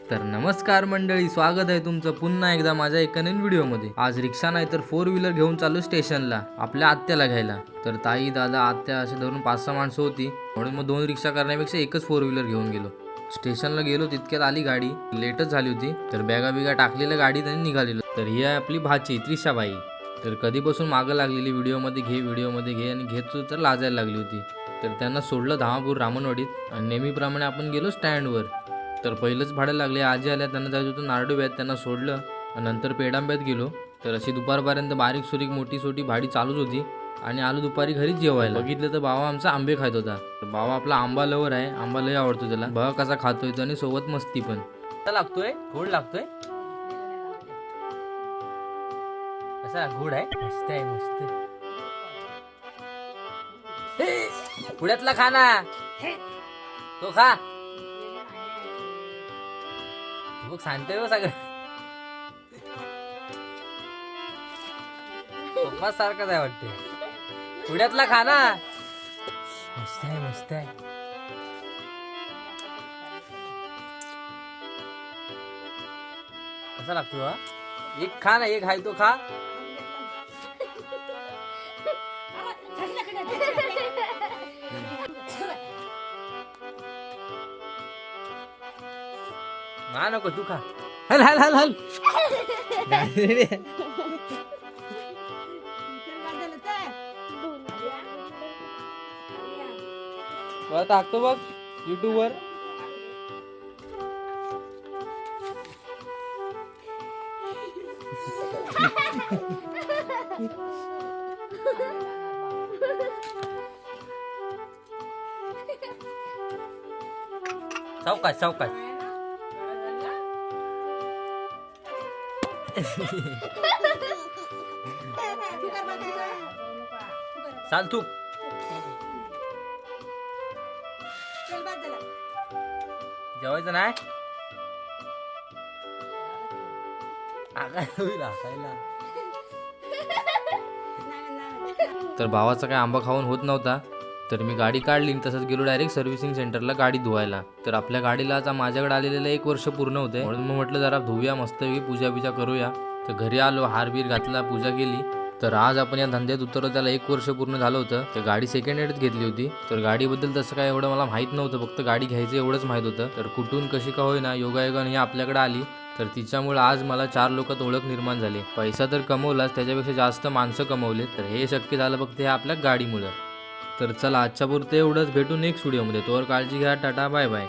तर नमस्कार मंडळी, स्वागत आहे तुमचं पुन्हा एकदा माझ्या एका नवीन व्हिडिओमध्ये। आज रिक्षा नाही तर 4 व्हीलर घेऊन चालू स्टेशनला आपल्या आत्याला घ्यायला। तर ताई दादा आत्या असे धरून 5-6 माणसं होती, म्हणून मग 2 रिक्षा करण्यापेक्षा एकच 4 व्हीलर घेऊन गेलो। स्टेशनला गेलो तितक्यात आली गाडी, लेटच झाली होती। तर बॅगा बिगा टाकलेल्या गाडीत आणि निघालेलो। तर ही आहे आपली भाची त्रिशाबाई। तर कधीपासून मागं लागलेली व्हिडिओमध्ये घे आणि घेतो तर लाजायला लागली होती। तर त्यांना सोडलं धामापूर रामनवाडीत आणि नेहमीप्रमाणे आपण गेलो स्टँडवर। तर पहिलंच भाडं लागले, आजी आल्या, त्यांना जायचं होतं नारडोब्यात, त्यांना सोडलं आणि नंतर पेडांब्यात गेलो। तर अशी दुपारपर्यंत बारीक सुरीक मोठी सोटी भाडी चालूच होती आणि आलो दुपारी घरी जेवायला। बघितलं तर बाबा आमचा आंबे खात होता। तर बाबा आपला आंबा लवर आहे, आंबा लय आवडतो त्याला, बघा कसा खातोय तो आणि सोबत मस्ती पण। कसा लागतोय? गोड लागतोय? कसा गोड आहे? मस्त आहे, मस्त। पुण्यातला खा ना, तो खा। बघ सांगतोय हो सगळं, पप्पा सारखाच आहे वाटते। पुण्यातला खा ना, मस्त आहे, मस्त आहे। कसा लागतो हा? एक खा ना, एक हाय तो खा। मा नको, तू खा। हल हल हल हल टाकतो बघ YouTube वर। सावकाश सावकाश। चाल तू जेवायचं नाही, तर भावाचा काय आंबा खाऊन होत नव्हता। तर मी गाडी काढली, तसंच गेलो डायरेक्ट सर्व्हिसिंग सेंटरला गाडी धुवायला। तर आपल्या गाडीला आता माझ्याकडे आलेलं 1 वर्ष पूर्ण होते, म्हणून मग म्हटलं जरा धुवूया, मस्तपैकी पूजा बिजा करूया। तर घरी आलो, हारबीर घातला, पूजा केली। तर आज आपण या धंद्यात उतरलो, त्याला 1 वर्ष पूर्ण झालं होतं। तर गाडी सेकंड हँडच घेतली होती। तर गाडीबद्दल तसं काय एवढं मला माहीत नव्हतं, फक्त गाडी घ्यायचं एवढंच माहीत होतं। तर कुठून कशी का होईना योगायोगाने ही आपल्याकडे आली। तर तिच्यामुळे आज मला 4 लोकात ओळख निर्माण झाली। पैसा तर कमवलाच, त्याच्यापेक्षा जास्त माणसं कमवले। तर हे शक्य झालं फक्त हे आपल्या गाडीमुळे। तर चला आजच्या पुरते एवढंच, भेटू नेक्स्ट व्हिडिओमध्ये। तोवर काळजी घ्या, टाटा बाय बाय।